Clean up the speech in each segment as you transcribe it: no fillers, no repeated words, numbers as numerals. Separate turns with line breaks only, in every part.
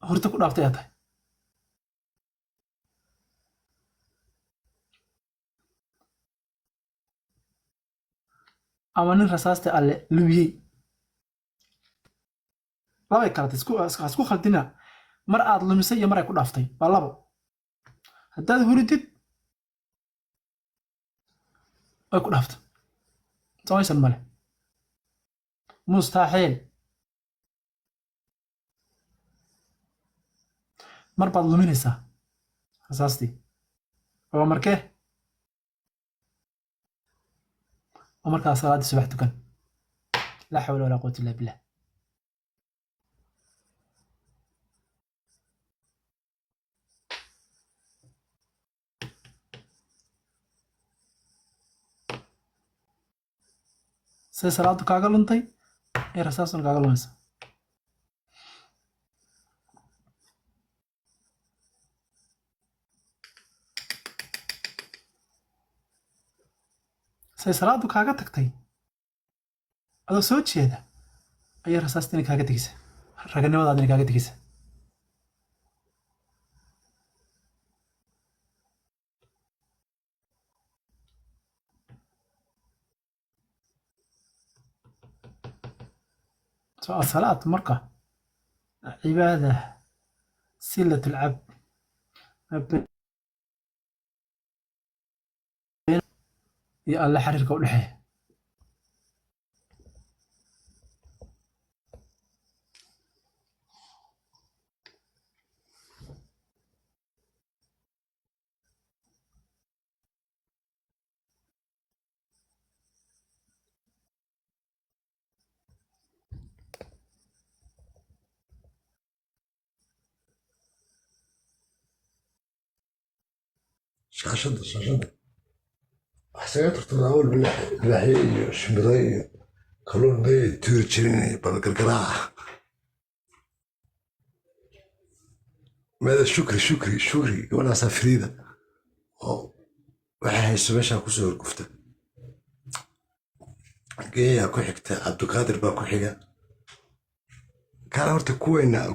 horta ku dhaaftay tahay ama nin rasaasta alle lubiyey labay kala isku khaldina mar aad lumisay iyo mar ay ku dhaaftay waa labo haddaad huridid way ku dhaaftay samaysan male mustaaxiil mar baad luminaysaa rasaastii waa markee waa markaa salaaddii subax tukan laa xawla walaa quwata illa billah say salaadu kaaga luntay ee rasaasuna kaaga lumaysa say salaadu kaaga tagtay adoo soo jeeda ayay rasaastina kaaga tegaysa raganimadaadina kaaga tegaysa الصلاة مرقة عبادة سلة العبد يا الله حريرك ودحيه
شاشة حسيت تناول بالحية شمرية كلون بي تورتشيني بالقرقراع ماذا شكري وانا سافريدة waxay meesha ku soo gufta geeya ku xigta Cabduqaadir baa ku xiga kala horta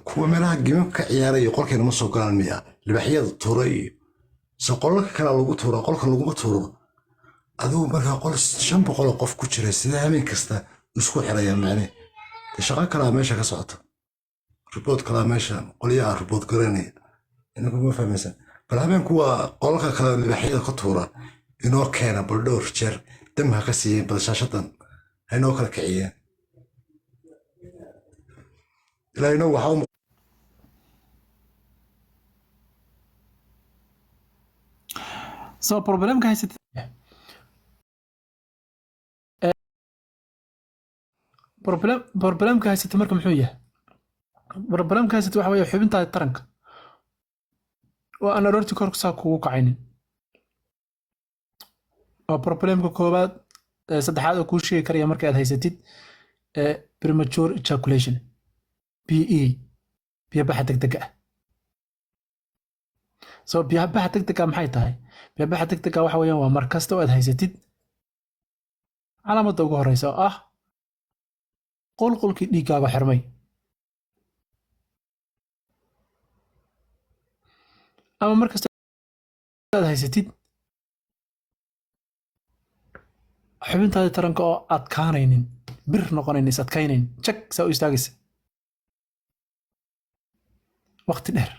kuwa meelaha game ka ciyaaray qolkeena ma soo galaan miya libaxyada tuuray soqolka kala lagu tuuro qolka lagu tuuro aduu markaa qol 500 qof ku jira sida habeen kasta isku xiraya macne shaqo kala meesha ka socota report kala meesha qoliyaha report garanaya inagu ma fahmaysan bal habeen kuwa qolka kala libaxyada ka tuura inoo keena bal dhowr jeer damha ka siiyay bal shaashadan inoo kala kiciyeen ilaa inoo waxa
so problemka haysatay problemka haysatay marka muxuu yahay problemka haysatay waxa weeye xubintaada taranka waa aan aroortii kor saa kugu kacaynin waa problemka koobaad saddexaad oo kuu sheegi karaya marka aad haysatid premature ejaculation PE biyabaxa degdega ah so biyabaxa degdega maxay tahay biyabaxa degdega waxa weeyaan waa mar kasta oo aad haysatid calaamadda ugu horeysa oo ah qulqulkii dhiiggaaga xirmay ama mar kasta aad haysatid xubintaada taranka oo adkaanaynin bir noqonaynin is adkaynayn jag saa u istaagaysa waqti dheer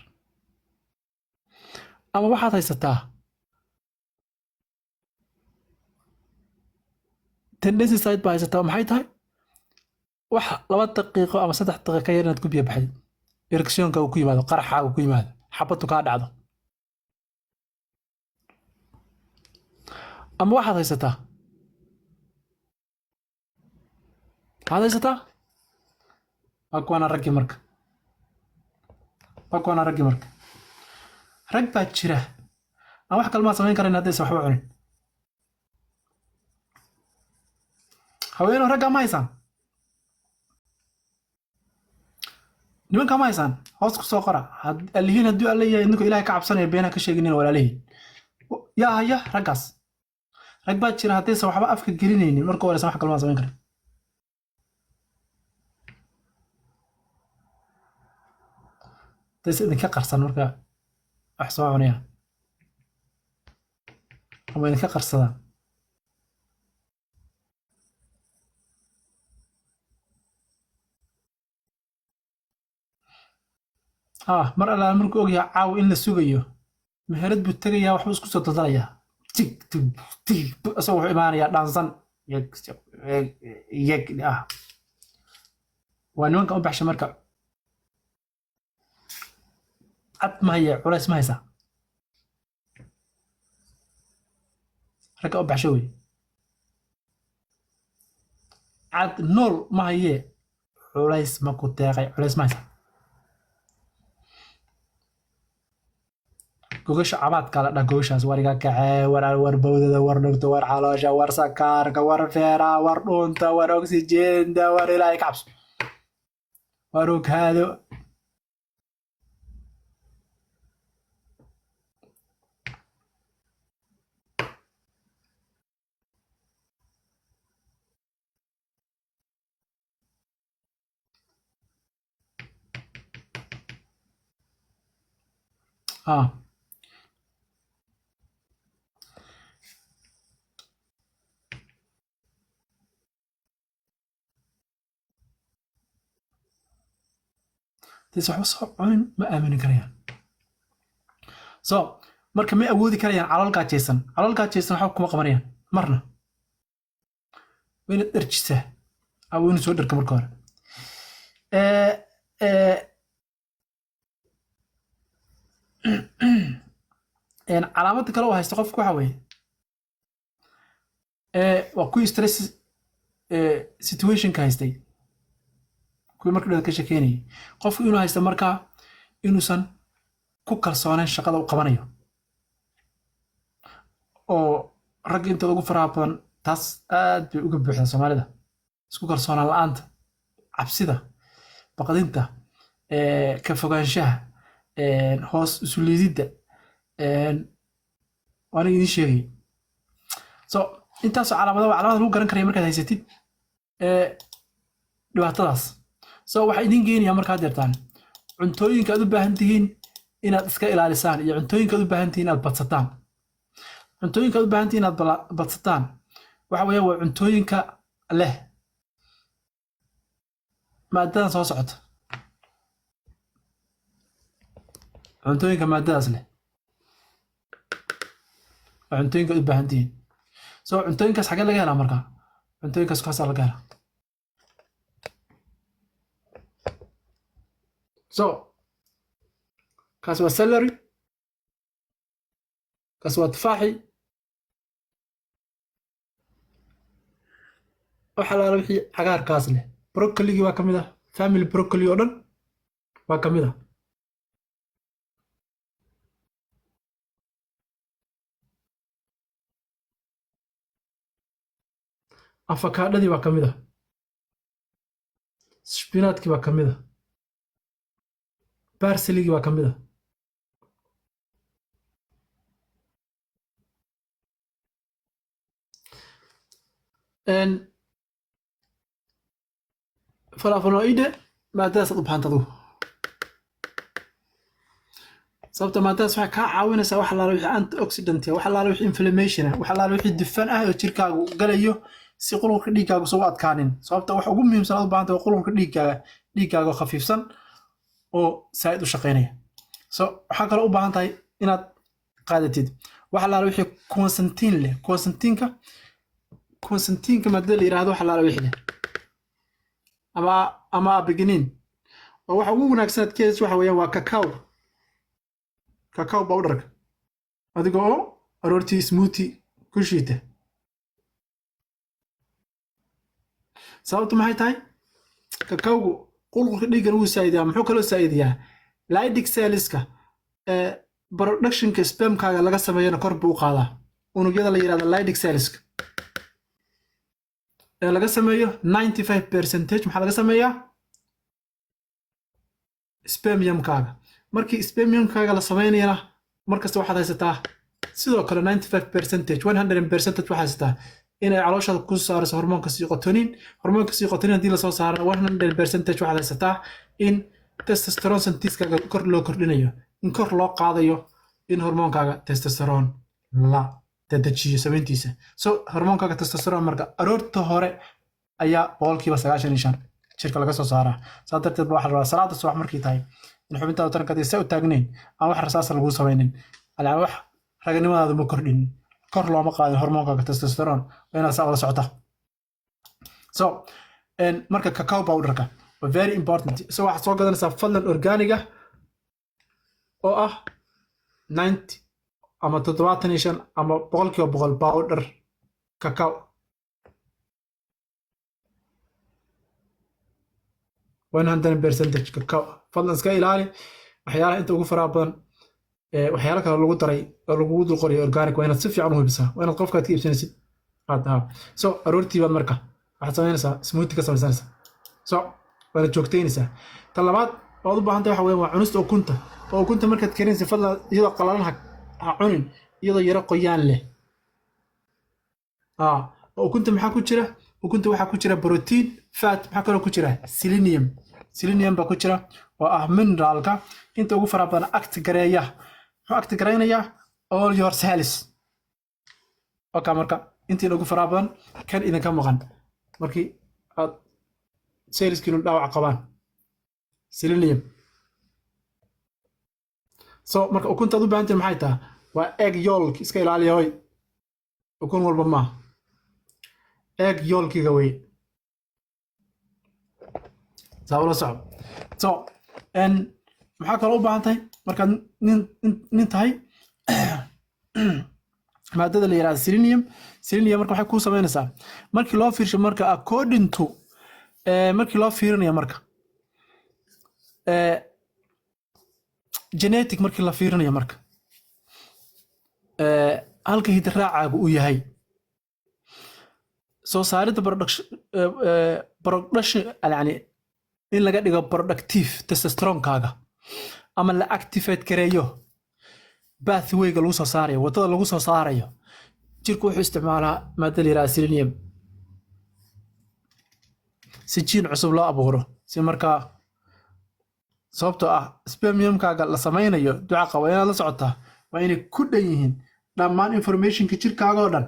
ama waxaad haysataa tendency side baa haysataa maxay tahay wax 2 daqiiqo ama 3 daqiiqo ka yar inaad ku biyo baxdid ereksiyonka uu ku yimaado qaraxa uu ku yimaado xabadu kaa dhacdo ama waxaad haysataa bakwana raggi marka rag baa jira aan wax kalma samayn karin haddaysan waxba cunin haweenoo ragga ma haysaan nimanka ma haysaan hoos ku soo qora alihiin hadduu alle yahay idinku ilaahay ka cabsanaya beenaha ka sheeginina walaalihiin yaa haya raggaas rag baa jira haddaysan waxba afka gelinaynin marka horeysan wax kalma samayn karin تيس إذا كقرصان مركا أحسوا عنيا أما إذا كقرصان مر ألا مركو أوجي عاو إن السوقيو مهرد بتجي وحبس كسر تضايا تيك تيك تيك أسوي إيمانيا دانسان يك وانوانك أو بحش مركب عط ما هي ولا اسمها يسا ركب أو بحشوي عط نور ما هي ولا اسمها كتاعي ولا اسمها يسا جوجش عباد كلا دا جوجشاس ورقة كعي ور بودة ور نقطة ور حلاشة ور سكر ور فيرا ور دونتا ور أكسجين دا ور إلى كبس وروك هذا تسع وصف عين ما آمن كريان marka ma awoodi karayaan calalkaa jeesan waxba kuma qabanayaan marna wayna dharjisaa ama wayna soo dharka marka hore calaamada kale oo haysta qofku waxa weeye waa kuwii stress situationka haystay kuwii marka dhada ka shekeynayay qofku inuu haysta markaa inuusan ku kalsoonayn shaqada uu qabanayo oo rag inta ugu faraha badan taas aad bay uga buuxdaa soomaalida isku kalsoonaan la'aanta cabsida baqdinta ka fogaanshaha hoos isu liididda waana idin sheegay intaasoo calaamada waa calaamada lagu garan karaya markaad haysatid dhibaatadaas waxaa idin geenayaa markaad deertaan cuntooyinka aad u baahan tihiin inaad iska ilaalisaan iyo cuntooyinka aad u baahan tihiin inaad badsataan cuntooyinka aad u baahan tihiin inaad badsataan waxa weeye waa cuntooyinka leh maadadan soo socota cuntooyinka maadadaas leh waa cuntooyinka aad u baahan tihiin cuntooyinkaas xagee laga helaa markaa cuntooyinkaas kaasaa laga helaa kaas waa celery kaas waa tufaaxi waxa laala wixii cagaarkaas leh broccoligii waa ka mid ah family broccoli oo dhan waa ka mid ah afakaadhadii waa ka mid ah spinaadkii waa ka mid ah barseligii waa ka mid ah flavonoide maadadaas aad u bahanta adugu sababta maadadaas waxay kaa caawinaysaa wax allaala wixii antioxidant wax allaala wixii inflammation wax allaala wixii dufan ah oo jirkaagu galayo si qulunka dhiiggaagu soo adkaanin sababta wax ugu muhiimsan aad u baahanta waa qulunka dhiiggaaga oo khafiifsan oo saa'id u shaqaynaya waxaa kaloo u baahan tahay inaad qaadatid wax allaala wixii consantin leh consantinka maadada la yiraahdo wax allaala wixii leh ama abiginin oo waxa ugu wanaagsan aad keedis waxa weeyaan waa cacao powderka adiga oo aroortii smoothie ku shiita sababtu maxay tahay cacaogu qulqulka dhiiggan wuu saa'idiyaa muxuu kaloo saa'idiyaa Leydig cellska productionka spermkaaga laga sameeyana kor buu u qaadaa unugyada la yiraahdo Leydig cellska laga sameeyo 95% maxaa laga sameeyaa spermiumkaaga markii spermiumkaaga la sameynayana markasta waxaad haysataa sidoo kale 95% 100% waxaad haysataa inay calooshaada ku saarayso hormoonka serotonin haddii la soo saaro 100% waxaad haysataa in testosterone synthesis-kaaga kor loo kordhinayo in kor loo qaadayo in hormoonkaaga testosterone la dedejiyo samayntiisa so hormoonkaaga testosterone marka aroorta hore ayaa 95% jirka laga soo saaraa saa darteed waxaa la rabaa salaada subax markii tahay in xubintaada taranka ay u taagnayn aan wax rasaas lagu samaynin alaa wax raganimadaadu ma kordhin kor looma qaadin hormoonkaaga testosterone waa inaad saa wada socota so marka cacao powderka waa very important so waxaad soo gadanaysaa fadlan organiga oo ah 90 ama 75 ama 100% powder cacao 100% cacao fadlan iska ilaali waxyaalaha inta ugu faraha badan waxyaalo kale lagu daray oo lagu dul qoriyo organic waa inaad si fiican u hubisaa waa inaad qofkaad ka iibsanaysid so aroortii baad marka waxaad samaynaysaa smoothie ka samaysanaysaa so waana joogtaynaysaa tan labaad ood u baahan tahay waxa weeye waa cunista ukunta oo ukunta markaad karinaysa fadlan iyadoo qalalan ha cunin iyadoo yaro qoyaan leh oo ukunta maxaa ku jira ukunta waxaa ku jira protein fat maxaa kaloo ku jira selenium baa ku jira oo ah mineralka inta ugu fara badan act gareeya wuxuu act gareynayaa all your cells okay marka intii ugu fara badan kan idinka maqan markii aad cellskiinu dhaawac qabaan selenium so marka ukunta u baahan tahay maxay tahay waa egg yolk iska ilaaliya hoy ukun walba ma egg yolkiga way saawla socod so maxaa kaloo u baahan tahay markaad nin tahay maadada la yiraahdo selenium marka waxay ku samaynaysaa markii loo fiirsho marka according to markii loo fiirinayo marka genetic markii la fiirinayo marka halka hidraacaagu uu yahay soo saaridda production yani in laga dhigo productive testosteronekaaga ama la activate gareeyo pathwayga lagu soo saarayo wadada lagu soo saarayo jirku wuxuu isticmaalaa maadada la yiraahdo selenium si jiin cusub loo abuuro si markaa sababtoo ah spermiumkaaga la samaynayo duca qaba inaad la socotaa waa inay ku dhan yihiin dhammaan informationka jirkaaga oo dhan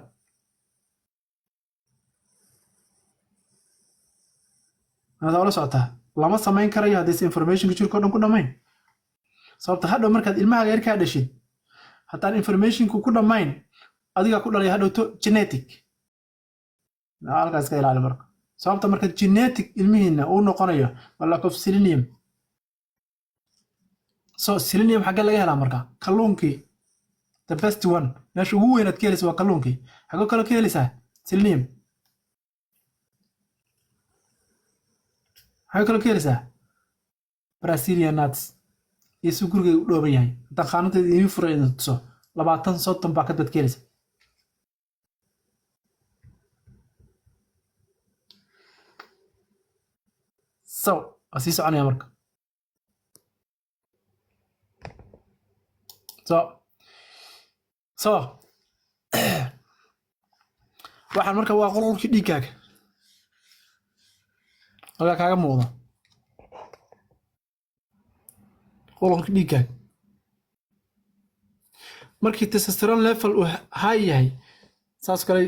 aad la socotaa lama samayn karayo haddii informationka jirka oo dhan ku dhamayn sababta hadhow markaad ilmaha yar ka dhashid haddaan informationku ku dhamayn adiga ku dhalay hadhowto genetic halkaas ka ilaali marka sababta marka genetic ilmihiina uu noqonayo waa lack of selenium so selenium xagga laga helaa marka kalluunkii the best one meesha ugu weyn aad ka helaysa waa kalluunkii xagga kale ka helaysaa selenium xagga kale ka helaysaa Brazilian nuts iyo gurigay u dhooban yahay haddaan qaanadeeda inii fura idin tuso 20-30 baa ka dad ka helaysa so asii soconaya marka so waxaan marka waa qololkii dhiigaaga halkaa kaaga muuqda qololkii dhiigaaga markii testosterone level uu high yahay saas kale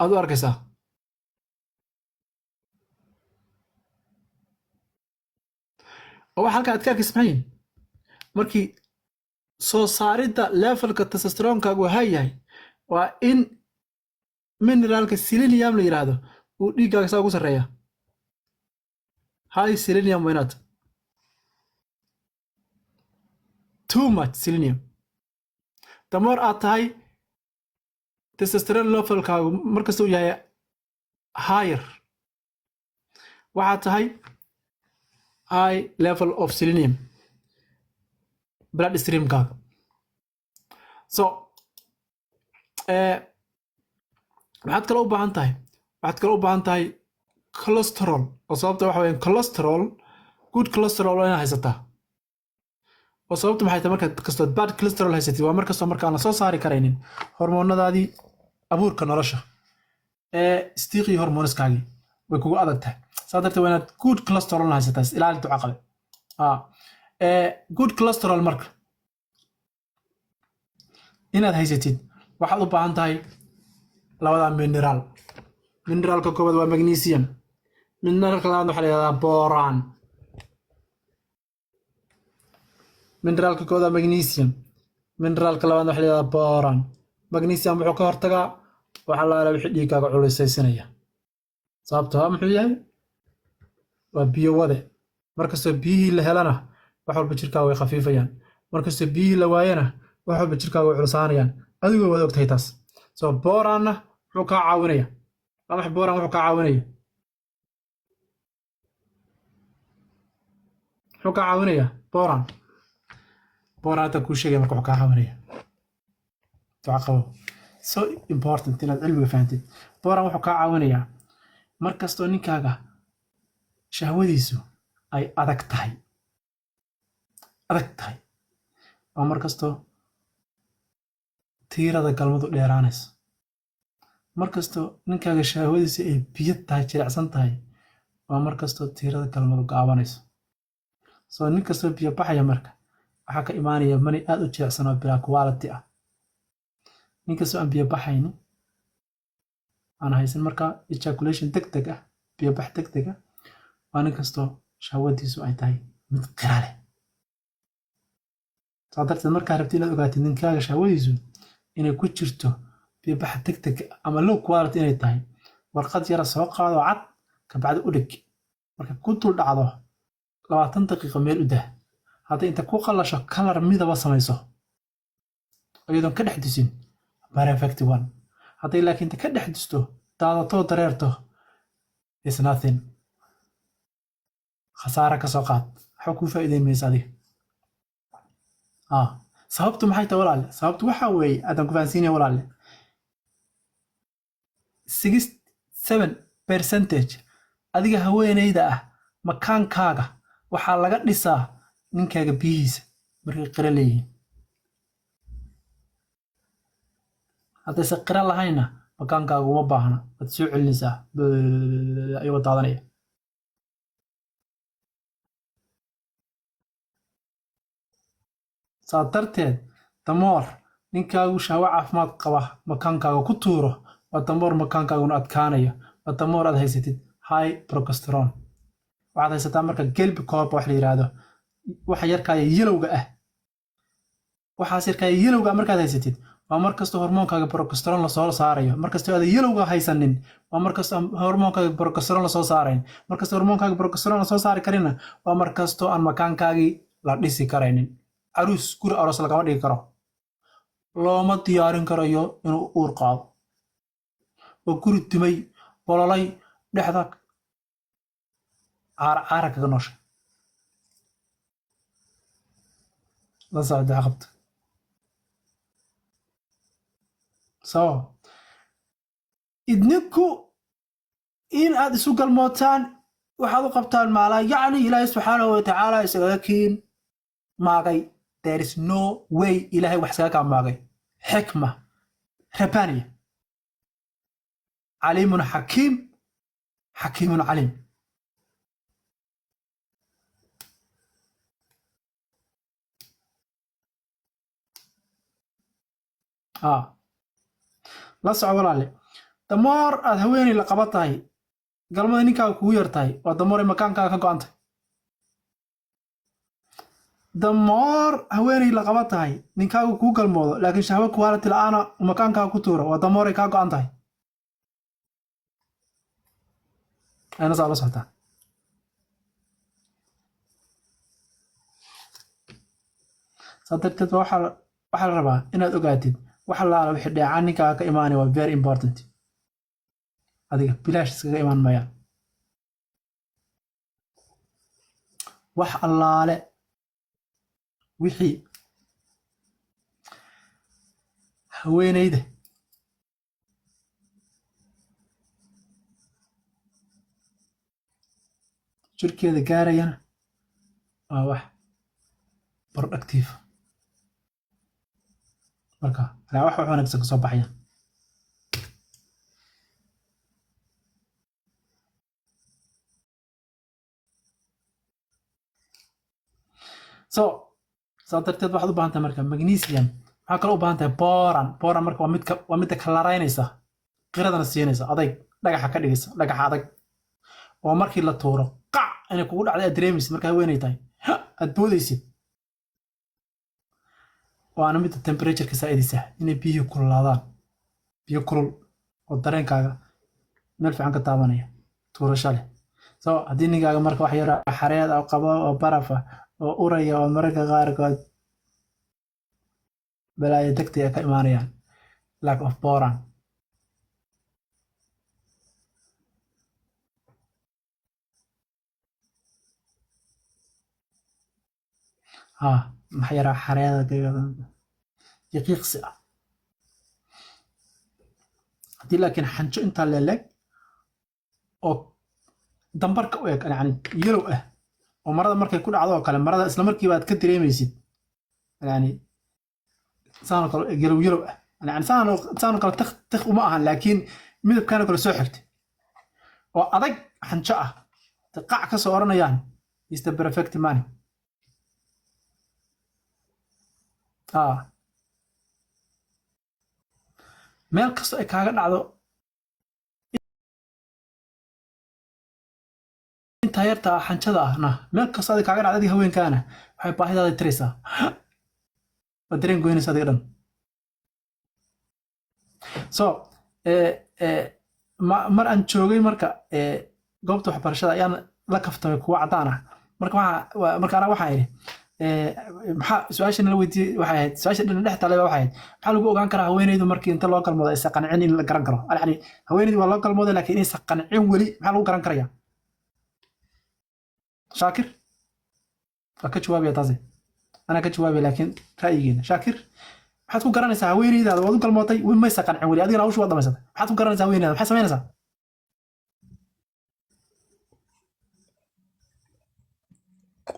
aad u arkaysaa oo halka aad ka arkaysaa markii soo saaridda levelka testosteronekaagu high yahay waa in mineralka selenium la yiraahdo uu dhiiggaaga saa ugu sarreeya high selenium waa inaad too much selenium the more aad tahay testosterone levelkaagu markasta uu yahay higher waxaad tahay high level of selenium blood streamkaaga so waxaad kale u baahan tahay cholesterol oo sababta waxa weeye cholesterol good cholesterol waa inaad haysataa oo sababta maxay tahay markaad kastood bad cholesterol haysatid waa markastoo markaan la soo saari karaynin hormoonadaadii abuurka nolosha stiiqii hormooniskaagii way kugu adag tahay صادرت وين good cholesterol هايستاس إلى أنت عقل good cholesterol مرك inaad haysatid waxaad u baahan tahay labada mineraalka koowaad waa magnesium mineraalka labaad waxaa la yidhahdaa boron mineraalka koowaad waa magnesium mineraalka labaad waxaa la yidhahdaa boron magnesium wuxuu ka hortagaa waxaa la wixii dhiiggaaga culuysaysanaya sababtoo ah muxuu yahay waa biyo wade markastoo biyihii la helana wax walba jirkaaga way khafiifayaan markastoo biyihii la waayana wax walba jirkaaga way culusaanayaan adigoo waad ogtahay taas soo boranna wuxuu kaa caawinaya amax boran wuxuu kaa caawinaya boran hata kuu sheegaya marka wuxuu kaa caawinaya ducaqabo so important inaad cilmiga fahantid boran wuxuu kaa caawinayaa markastoo ninkaaga shahwadiisu ay adag tahay oo markastoo tiirada galmadu dheeraanayso markastoo ninkaaga shahwadiisu ay biyo tahay jilicsan tahay waa markastoo tiirada galmadu gaabanayso soo nin kastoo biyo baxaya marka waxaa ka imaanaya mani aad u jilicsan oo bilaa quality ah nin kastoo aan biyo baxaynin aan haysan markaa ejaculation degdeg ah biyo bax degdeg ah waa nin kastoo shahwadiisu ay tahay mid qira leh saa darteed markaa rabti inaad ogaatid ninkaaga shahwadiisu inay ku jirto biyo bax degdeg ama low quality inay tahay warqad yara soo qaado cad kabacdi u dhig marka ku dul dhacdo 20 daqiiqo meel u dah hadday inta ku qalasho kalar midaba samayso iyadoon ka dhex disin perfect one hadday laakiin inta ka dhex disto daadato dareerto is nothing khasaara ka soo qaad waxa ku faa'iideynaysa adiga sababtu maxay tahay walaal sababtu waxa weeye adan ku fahansiinay walaal 67% adiga haweeneyda ah makaankaaga waxaa laga dhisaa ninkaaga biyihiisa markay qira leeyihiin haddayse qira lahayna makaankaaga uma baahna waad soo celinaysaa ayagoo daadanaya saa darteed damoor ninkaagu shahwo caafimaad qaba makaankaaga ku tuuro waa damoor makaankaaguna adkaanayo waa damoor aad haysatid high progesterone waxaad haysataa marka gelbi koob wax la yiraahdo waxa yarkaaya yelowga ah waxaas yarkaaya yelowga markaad haysatid waa markastoo hormoonkaaga progesterone la soo saarayo markastoo aad yelowga haysanin waa markastoo hormoonkaaga progesterone la soo saarayn markastoo hormoonkaaga progesterone la soo saari karina waa markastoo aan makaankaagii la dhisi karaynin caruus guri aroos lagama dhigi karo looma diyaarin karayo inuu uur qaado oo guri dumay bololay dhexda caara kaga nooshay la socda qabta soo idninku in aad isu galmootaan waxaad u qabtaan maalaa yacni ilaahay subxaanahu wa tacaala isaga kiin maagay there is no way ilaahay wax isaga kaa maagay xikma rabbaaniya caliimun xakiim xakiimun caliim la soco walaale damoor aad haweeney la qaba tahay galmada ninkaaga kugu yar tahay waa damoor ay makaankaaga ka go'an tahay damoor haweeney la qaba tahay ninkaagu kuu galmoodo laakiin shahwo quality la'aana makaankaaga ku tuuro waa damoor ay kaa go'an tahay ayna saa la socotaa saa darteed waxaa la rabaa inaad ogaatid waxa laala wixii dheecaan ninkaaga ka imaanaya waa very important adiga bilaash iskaga imaan mayaan wax allaale wixii haweeneyda jirkeeda gaarayana waa wax productive marka wax wanaagsan ka soo baxayaan so saa darteed waxaad u baahan tahay marka magnesium waxaa kaloo u baahan tahay boran marka waa midda kalaraynaysa qiradana siinaysa adayg dhagaxa ka dhigaysa dhagaxa adag oo markii la tuuro qac inay kugu dhacday aad dareemaysid markaa weynay tahay aad boodaysid waana midda temperatureka saa'idaysa inay biyihii kululaadaan biyo kulul oo dareenkaaga meel fiican ka taabanaya tuurasho leh so haddii ninkaaga marka wax yar xareed oo qabo oo baraf ah oo uraya oo mararka qaarkood balaayo degtay ay ka imaanayaan lack of boran maxaa yaraa xareeda yaqiiqsi ah haddii laakiin xanjo intaa leeg oo dambarka u eg yani yellow ah oo marada markay ku dhacdo oo kale marada isla markiiba aad ka dareemaysid yani saanoo kale yellow ah yani saanoo kale tik uma ahan laakiin midabkaanoo kale soo xigtay oo adag xanjo ah qac ka soo oranayaan is the perfect man meel kastoo ay kaaga dhacdo intaa yarta xanjada ahna meel kastoo adig kaaga dhacdo adiga haweenkaana waxay baahidaada tiraysaa waa dareen goynaysa adiga dhan so mar aan joogay marka goobta waxbarashada ayaan la kaftamay kuwa caddaan ah marka anaa waxaa idhi maxaa su-aasha nala weydiiyey waxay ahayd su-aasha dhex taalay waxay ahayd maxaa lagu ogaan karaa haweeneydu markii inta loo galmoodo aysan qancin in la garan karo yani haweeneydu waa loo galmooday laakiin inaysan qancin weli maxaa lagu garan karayaa shaakir waa ka jawaabaya taasi anaa ka jawaabaya laakiin ra'yigeena shaakir maxaad ku garanaysaa haweeneydaada waad u galmootay maysa qancin weli adigana hawshu waad dhamaysatay maxaad ku garanaysaa haweeneydaada maxay samaynaysaa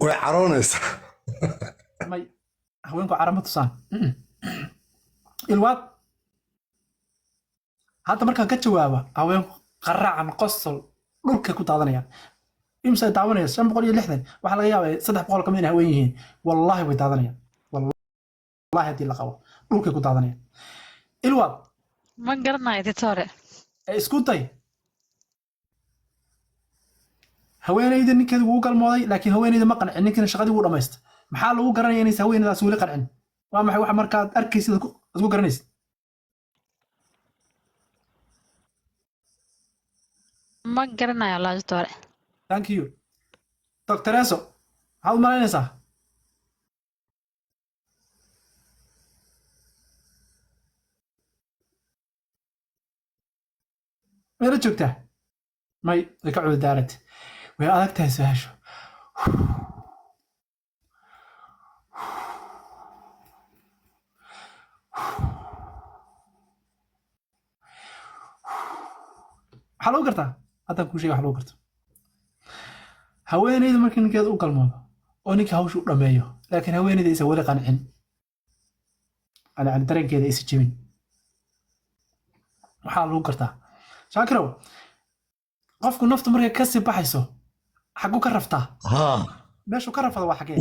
way caroonaysaa
may haweenku carama tusaan ilwaad hadda markaan ka jawaaba haweenku qaraacan qosol dhulkay ku daadanayaan imsa daawanaya 560 waxaa laga yaabaa 300 ka mid ah haween yihiin wallahi way daadanayaan wallahi hadii la qabo dhulkay ku daadanayaan ilwaad
ma garanayo titore
isku day haweeneyda ninkeedu wuu galmooday laakiin haweeneyda ma qancin ninkiina shaqadii wuu dhamaystay maxaa lagu garanaya inaysan haweeneydaas weli qancin waa maxay waxa markaad arkaysid aad ku garanaysid
ma garanayo la titore
thank you Dr. Eso maxaad u malaynaysaa meela joogtaa may way ka cudurdaarad way adag tahay su-aashu waxaa lagu gartaa haddaan kuu sheega wax lagu garto haweeneyda markii ninkeeda u galmoodo oo ninka hawsha u dhameeyo laakiin haweeneyda aysan weli qancin yani dareenkeeda aysan jebin waxaa lagu gartaa shaakirow qofku naftu markay ka sii baxayso xagu ka raftaa meeshuu ka rafada waa xagee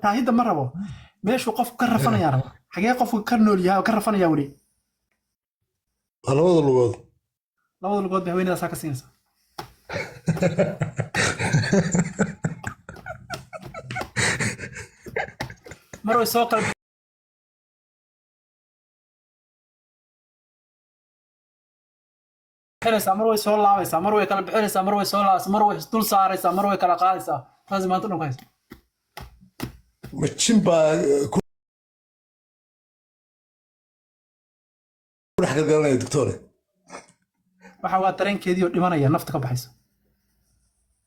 taahidda ma rabo meeshuu qofku ka rafanayaa rabo xagee qofku ka nool yahay oo ka rafanayaa weli
labada lugood
bay haweeneydaas ka siinaysaa mar way soo kala bixinaysaa mar way soo laabaysaa mar way kala bixinaysaa mar way soo laabaysaa mar way dul saaraysaa mar way kala qaadaysaa taasi maanta dhan ku haysa
majin baa ku dhex galgalanaya doctore
waxa waa dareenkeedii oo dhimanaya nafta ka baxaysa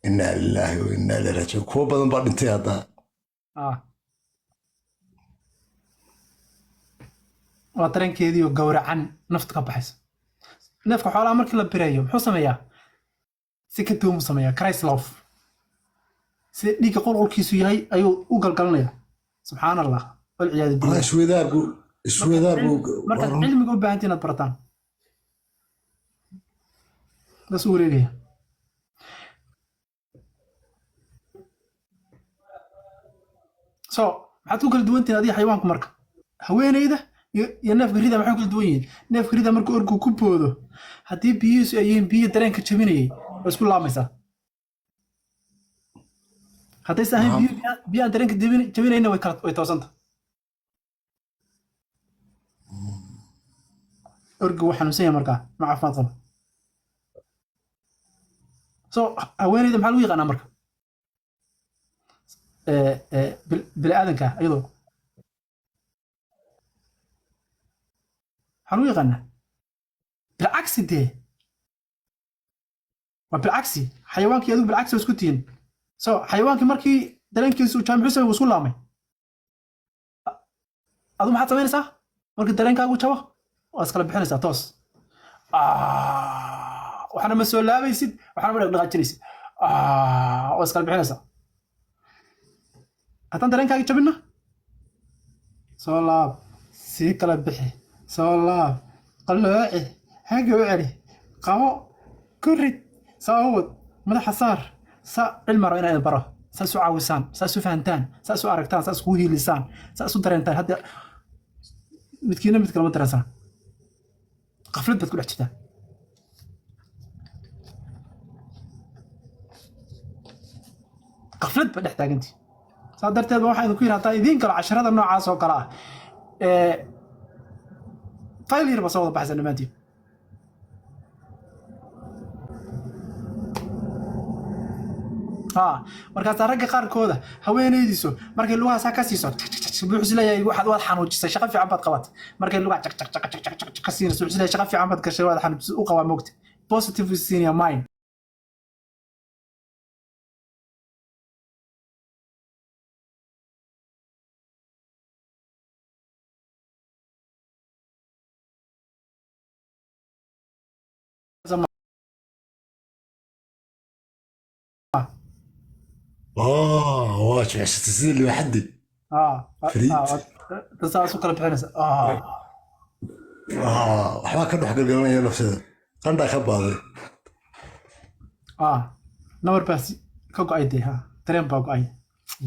inaa lilaahi wa inaa ilaihi raajicuun kuwo badan baa dhintay hadda
waa dareenkeedii oo gowracan nafta ka baxaysa neefka xoolaha markii la bireeyo muxuu sameeyaa si ka duwan u sameeyaa Kreislauf sida dhiigga qolqolkiisu yahay ayuu u galgalanaya subxaan allah walciyaadu billah
iswadaarbu
markaad cilmiga u baahantii inaad barataan das wareegaya so maxaad ku kala duwantihiin adiga xayawaanku marka haweeneyda iyo neefka rida maxay kala duwan yihiin neefka rida marka orgu ku boodo haddii biyihiisu ay yihiin biyo dareenka jabinayay waa isku laamaysaa haddaysan ahayn biyo aan dareenka jabinayna way toosanta orgu wuu xanuunsan yahay markaa ma caafimaad qaba so haweeneyda maxaa lagu yaqaanaa marka bini aadanka iyadoo maxaa lagu yaqaanaa bilcagsi dee waa bilcagsi xayawaankii adigu bilcagsi waa isku tihiin so xayawaankii markii dareenkiisu jaamicuse uu isku laamay adu maxaad samaynaysaa markii dareenkaagu jabo waa iskala bixinaysaa toos waxaana ma soo laabaysid waxaana ma dhaqdhaqaajinaysid waa iskala bixinaysaa haddaan dareenkaagi jabinna soo laab sii kala bixi soo laab qallooci haga u celi qabo ku rid saa wad madaxa saar saa cilmi rabo inaa baro saa isu caawisaan saa isu fahantaan saa isu aragtaan saa isku hiilisaan saa isu dareentaan hadda midkiina mid kalama dareensana qaflad baad ku dhex jirtaa qaflad baad dhex taagantii saa darteed waxaa idinku yidhi hataa idiin kalo casharada noocaas oo kale ah fayl yar ba soo wada baxaysa dhammaantiin markaasaa ragga qaarkooda haweenaydiisu markay lugahaas ka siiso wuxuu isleeyahay waad xanuujisay shaqo fiican baad qabat markay lugaha ka siinayso wuxuu isleeyahay shaqo fiican baad gashay waad xanuujisay u qabaa moogta positive is in your mind
واش عشت السنين اللي وحدي فريد
تساسو كلا بحنس
waxbaa ka dhex galgalanaya nafsada qandhaa ka baaday
nabar baas ka go-ay dee dareen baa go-ay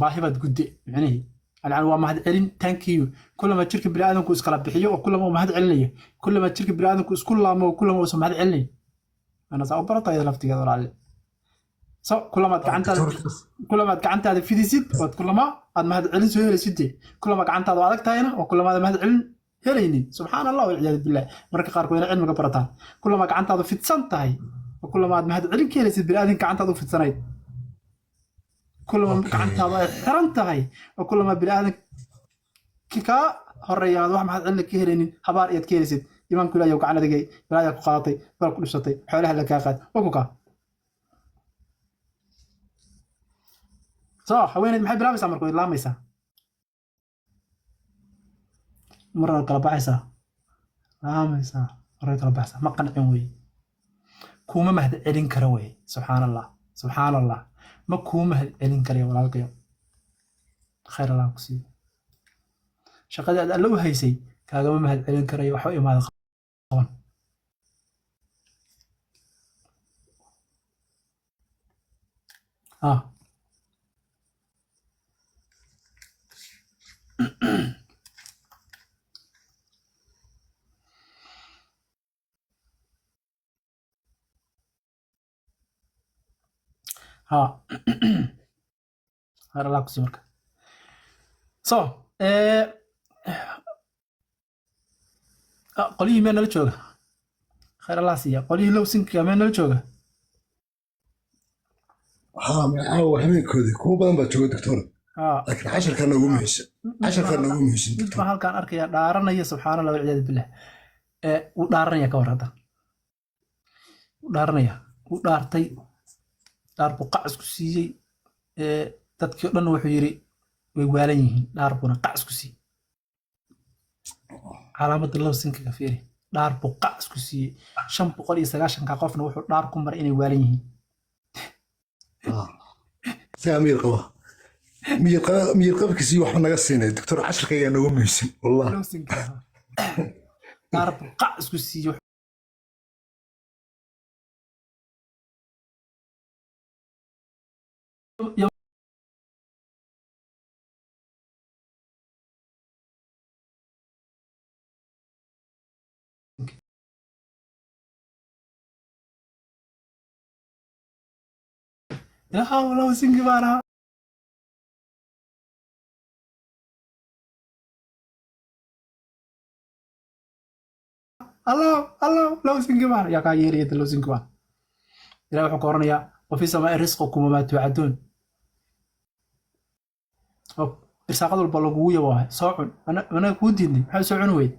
baahi baad gudde micnihii alcan waa mahad celin tankiyu kulama jirka biniaadanku iskala bixiyo oo kulama mahad celinayo kulama jirka biniaadanku isku laamo oo kulama uusan mahad celinayo ana saa u barataya laftigeeda walaale so kulamaad gacantaada fidisid waad kulama aad mahad celin soo helaysid kulama gacantaada adag tahayna oo kulamaada mahad celin helaynin subxaan allah walciyaadu billah marka qaarkood ina cilmiga barataan kulama gacantaadu fidsan tahay oo kulama aad mahad celin ka helaysid biniaadan gacantaadu fidsanayd kulama gacantaadu ay xiran tahay oo kulama biniaadan kaa horeeya aad wax mahad celin ka helaynin habaar iyaad ka helaysid imaanku ilaahay gacan adigay balaayaa ku qaadatay bal ku dhibsatay xoolaha la kaa qaad waa ku kaa so haweeneyd maxay bilaabaysaa marka way laamaysaa marna kala baxaysaa laamaysaa marna kala baxaysaa ma qancin weye kuma mahad celin kara weye subxaan allah ma kuma mahad celin karaya walaalkayo khayr allah ku siiyo shaqadii aad alla u haysay kaagama mahad celin karayo waxba imaada qaban khayr allah ku siiyo marka so qolihii meel nala jooga khayr allah siiya qolihii lowsinka meel nala jooga
magacaawa habeenkoodii kuwa badan baa jooga doctor laakiin casharkana ugu muhiimsan
mid baan halkaan arkaya dhaaranaya subxaan allah walciyaadu billah wuu dhaaranaya ka war hadda wuu dhaaranaya wuu dhaartay dhaar buu qac isku siiyey dadkii o dhan wuxuu yidhi way waalan yihiin dhaar buuna qac isku siiyey calaamadda lowsinka ka fiiri dhaar buu qac isku siiyey 590 qofna wuxuu dhaar ku maray inay waalan yihiin
saa miyir qabkiisii waxba naga siinay doctor casharka ayaa noogu muhiimsan wallah
dhaar buu qac isku siiyey ilaaha lawsinki baan ahaa الله lawsinki baan yaa kaa yeeraya lawsinki baan ilaah wuxuu ka oranayaa wafi samaa'i risqukum wamaa tuucaduun irsaaqad walba lagugu yaboohay soo cun anaga kuu diidnay maxaa soo cuni weyd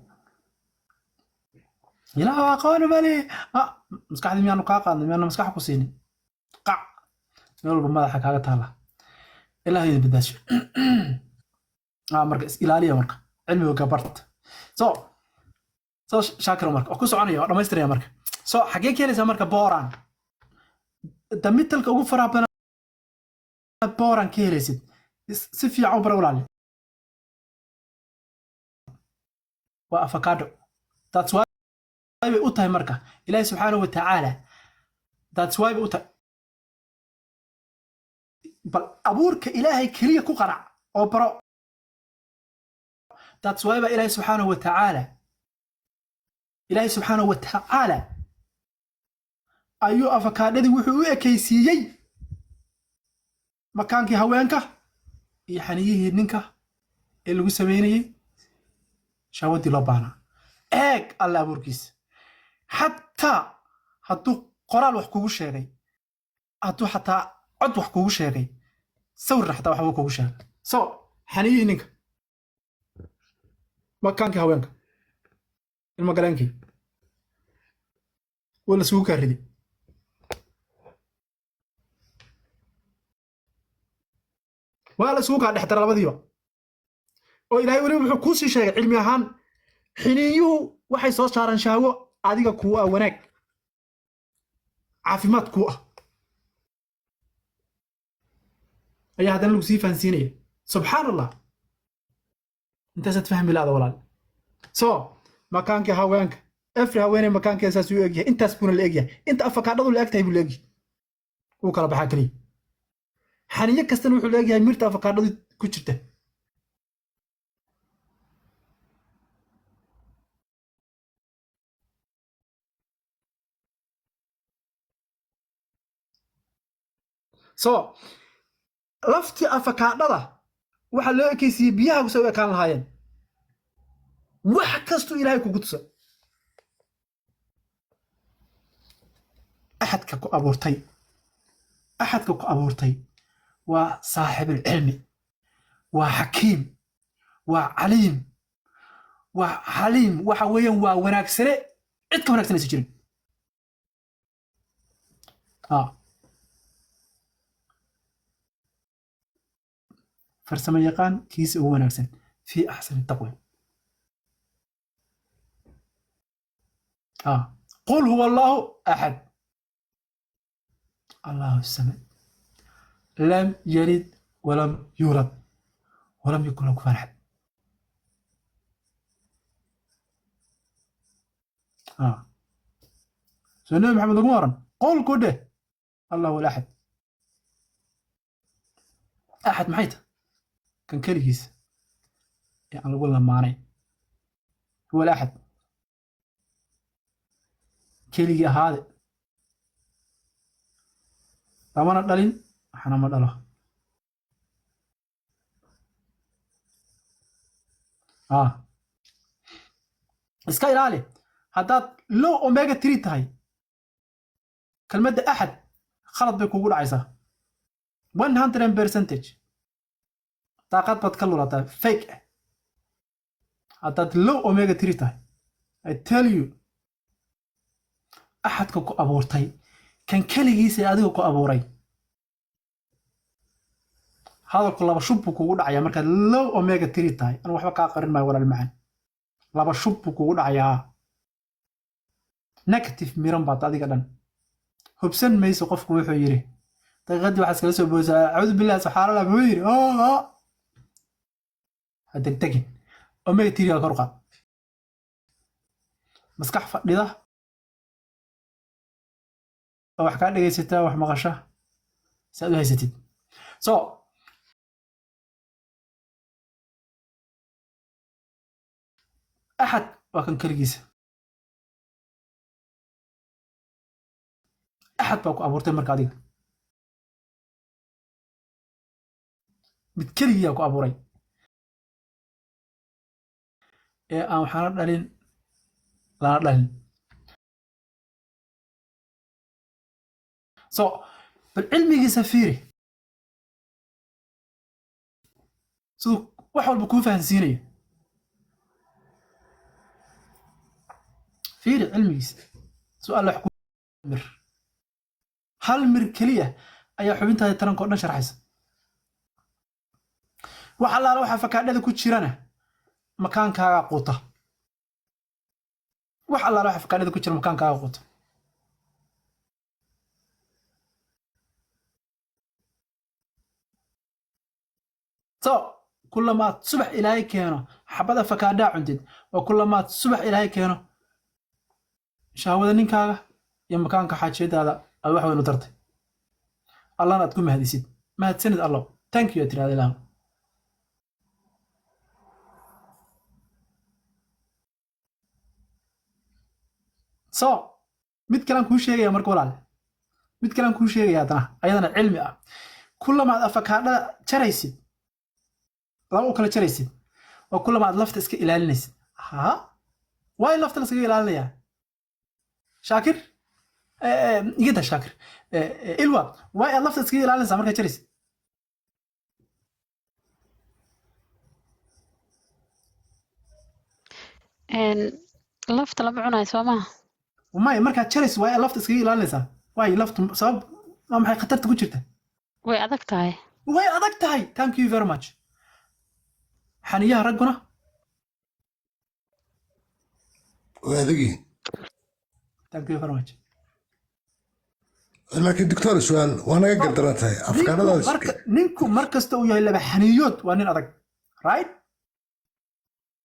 ilaah waa aqooni mali maskaxdii miyaanu kaa qaadnay miyaanu maskax ku siinin qac meel walba madaxa kaaga taala ilaah idin badbaasho marka is ilaaliya marka cilmiga gabarta soo shaakir marka oo ku soconaya oo dhamaystiraya marka soo xagee keenaysaa marka booraan damitalka ugu faraha badan booraan ka helaysid si fiican u bara walaale waa avocado that's why bay u tahay marka ilaahay subxaanahu wa tacaala that's why bay u tahay bal abuurka ilaahay keliya ku qanac oo baro that's why ba ilaahay subxaanahu wa tacaala ilaahay subxaanahu wa tacaala ayuu avocadadii wuxuu u ekaysiiyey makaankii haweenka iyo xaniyihii ninka ee lagu sameynayey shahwadii loo baahnaa eeg alla abuurkiisa xataa hadduu qoraal wax kugu sheegay hadduu xataa cod wax kugu sheegay sawirna xataa waxbuu kugu sheegay so xaniyihii ninka makaankii haweenka ilmagaleenkii waa la sugu kaa riday waa la sugu kaa dhex dara labadiiba oo ilaahay weliba wuxuu kuu sii sheegay cilmi ahaan xiniiyuhu waxay soo saaraan shahwo adiga kuu ah wanaag caafimaad kuu ah ayaa haddana lagu sii fahansiinaya subxaan allah intaasaad fahmi laada walaal so makaankii haweenka efri haweeney makaankeeda saas uu egyahay intaas buuna la egyahay inta afakaadhadu la eg tahay buu la egyahay wuu kala baxaa keliya xaniyo kastana wuxuu la egyahay mirta afakaadhadu ku jirta so laftii afakaadhada waxaa loo ekaysiiyey biyaha kusoo u ekaan lahaayeen wax kastuu ilaahay kugu tusa axadka ku abuurtay waa saaxibulcilmi waa xakiim waa caliim waa xaliim waxa weeyaan waa wanaagsane cid ka wanaagsanaysa jirin farsamo yaqaan kiisa ugu wanaagsan fii axsani taqwiim qul huwa allahu axad allahu samad lam yalid walam yuulad walam yakun lahu kufuwan axad soo nabi maxamed lagu waran qol ku dheh allahu alaxad axad maxay tahay kan keligiisa ee aan lagu lamaanayn huwa alaxad keligii ahaade lamana dhalin waxna ma dhalo iska ilaali haddaad low omega 3 tahay kelmadda axad khalad bay kugu dhacaysaa 100% daaqad baad ka lulataa fake ah haddaad low omega 3 tahay I tell you axadka ku abuurtay kan keligiisa adiga ku abuuray hadalku laba shub buu kugu dhacayaa markaad low omega 3 tahay aan waxba kaa qarin maayo walaal macaan laba shub buu kugu dhacayaa negative miran baad adiga dhan hubsan mayso qofku wuxuu yiri daqiiqadii waxaad kala soo boosaa acuudu billahi subxaana allah buu yiri hadegdegin omega 3 kor u qaad maskax fadhida oo wax kaa dhegaysataa wax maqasha si aad u haysatid so axad waa kan keligiisa axad baa ku abuurtay marka adiga mid keligiyaa ku abuuray ee aan waxaana dhalin lana dhalin so bal cilmigiisa fiiri siduu wax walba kuu fahansiinayo fiiri cilmigiisa su-aal wax ku mir hal mir keliya ayaa xubintaada taranka oo dhan sharxaysa wax allaala waxa fakaadhada ku jirana makaankaaga quuta wax allaala waxa fakaadhada ku jira makaankaaga quuta so kulamaad subax ilaahay keeno xabada fakaadhaa cuntid oo kulamaad subax ilaahay keeno shahwada ninkaaga iyo makaanka xaajiyadaada aad wax weyn u tartay allana aad ku mahadisid mahadsanid allo thank you tiraada ilaah so mid kalaan kuu sheegaya marka walaale mid kalaan kuu sheegaya haddana ayadana cilmi ah kulamaad afakaadhada jaraysid laba u kala jaraysid oo kulamaad lafta iska ilaalinaysid haa waa in lafta laskaga ilaalinayaa shaakir igida shaakir ilwa waa aad lafta iskaga ilaalinaysaa markaa jaraysid
lafta lama cunayo soo maha
may markaad jaraysid waa aad lafta iskaga ilaalinaysaa waay laftu sabab waa maxay khatarta ku jirta
way adag tahay
way adag tahay thank you very much xaniyaha ragguna
waa adegiin
thank you very much
laakiin doctor su'aal waa naga gardaran tahay afkaaradaas
ninku mar kasta uu yahay laba xaniyood waa nin adag right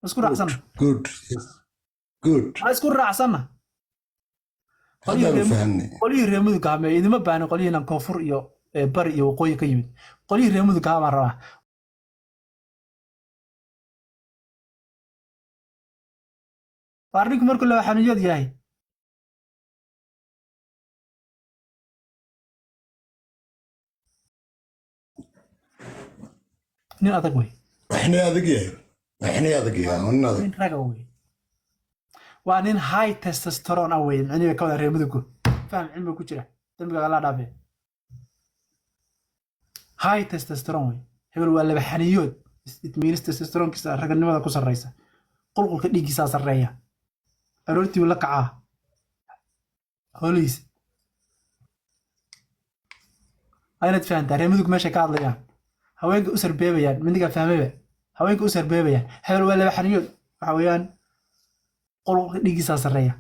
isku raacsanna
good yes good
isku raacsanna
hadda fahamni
qolihii reer mudug ah idima baahna qolihiinan koonfur iyo bari iyo waqooyi ka yimid qolihii reer mudug ah baan rabaa waar ninku markuu laba xaniyood yahay nin adag wey
waxna adag yahay nin adag
nin raga wey waa nin high testosterone ah wey micnihiiba ka wada reer mudugku faham cilmiga ku jira dambiga la dhaafe high testosterone wey hebel waa laba xaniyood it means testosteronkiisa raganimada ku sarreysa qulqulka dhiiggiisaa sarreeya aroortii la kacaa holihiisa aynaad fahantaa reer mudug meeshay ka hadlayaan haweenka u sarbeebayaan midnigaa fahmayba haweenka u sarbeebayaan hebel waa laba xaniyood waxa weeyaan qulqulka dhiiggiisaa sarreeya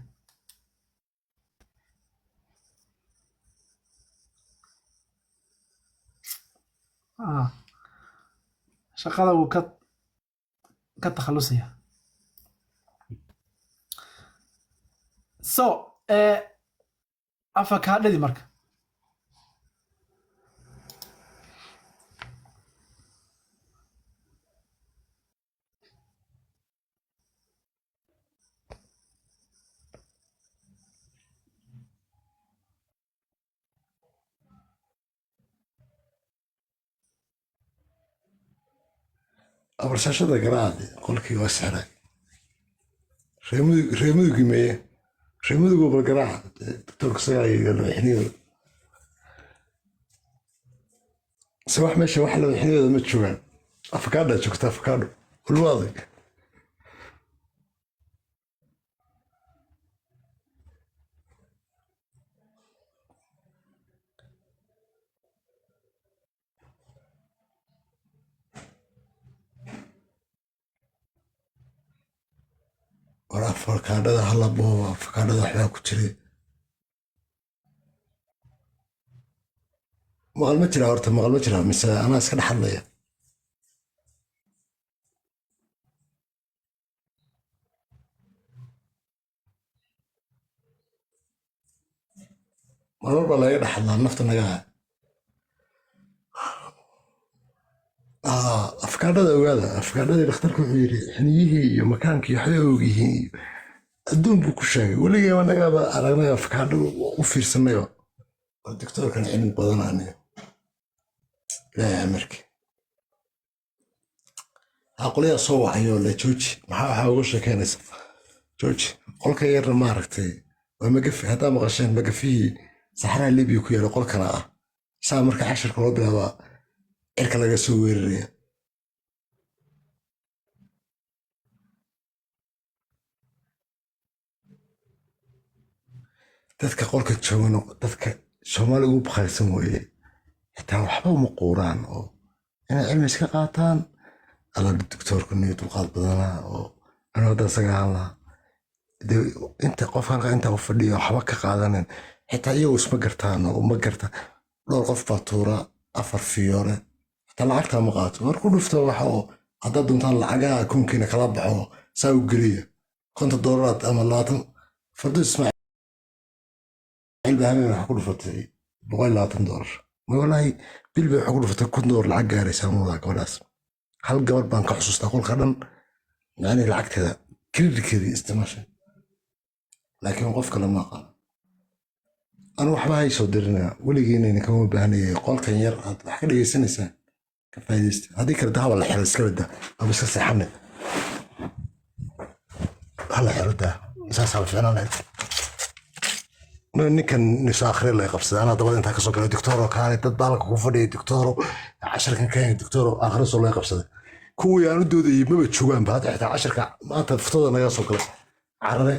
shaqada wuu ka takhalusaya so afakaadhadii marka
abarsashada garaacdi qolkii waa sixray reer mudugii meye reer mudugu bal garaaca doctorka sagaa iyo labaxniyooda se wax meesha wax labaxniyooda ma joogaan afakaadha joogta afakaadho ulwa adag war afakaadhada hala booba afakaadhada waxbaa ku jiray maqal ma jiraa horta maqal ma jiraa mise anaa iska dhex hadlaya marar baa laga dhex hadlaa nafta nagaa afkaadhada ogaada afkaadhadii dhakhtarku wuxuu yidhi xiniyihii iyo makaankii waxbay og yihiin iyo adduun buu ku sheegay weligeeba nagaaba aragnay afkaadho u fiirsanayba oo doctoorkan cilmi badan aniga ilaahay amarkii aqliya soo wacayo la jooji maxaa uga sheekeynaysa jooji qolka yarna maaragtay waa magafi haddaa maqasheen magafihii saxaraha libiya ku yaala qolkana ah saa marka cashirka loo bilaabaa cirka laga soo weeraraya dadka qolka joogano dadka soomaali ugu bakhaylsan weeye xitaa waxba uma quuraan oo inay cilmi iska qaataan alla doctoorka niyo dulqaad badanaa oo anu hadda sagaan lahaa dee inta qof halka intaa u fadhiyo waxba ka qaadanin xitaa iyagu isma gartaan oo uma gartaan dhowr qof baa tuura 4 fiyoore xitaa lacagtaa ma qaato markuu dhufto waxa oo haddaad doontaan lacagaha akoonkiina kala baxo saa u geliya $50 ama 20 fardo ismaaciil البهامي راح كله فتري بقول لا تندور ما والله بيلبي حقول فتري كندور العق على يسموه ذاك ولاس هل قبل بانك حسوس تقول خدم يعني العق كذا كذي استماشي لكن وقف لما قال أنا وحبا هاي صدرنا ولقينا نكون بهني قال كان يرى حكى لي سنة كفايدست هذيك الدها ولا حل السلوت ده أو بس سحمنا هلا حل ده أساس على فعلا ninkan nisaakhri lay qabsaday anaa dabada intaa kasoo galay doctoro kaale dad baalka ku fadhiyay doctoro 10 kan keen doctoro akhriso lay qabsaday kuwii aan u doodayay maba joogaan baad xitaa 10 ka maanta fatoda naga soo galay carade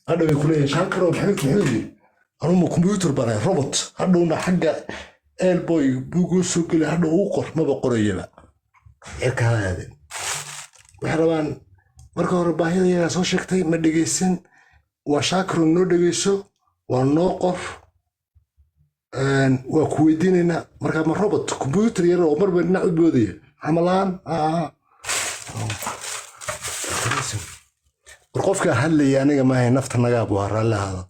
hadhow ku leeyahay shan karo maxay anu computer bana robot hadhowna xagga elboy buugu soo galay hadhow uu qor maba qorayaba irka hada waxa rabaan marka hore baahida soo sheegtay ma dhageysan waa shaakiro noo dhageyso والنوقف وكويديننا مركب من روبوت كمبيوتر يرى ومر بين بودية عملان القف كهل يعني ما هي نفط النجاب وهرا هذا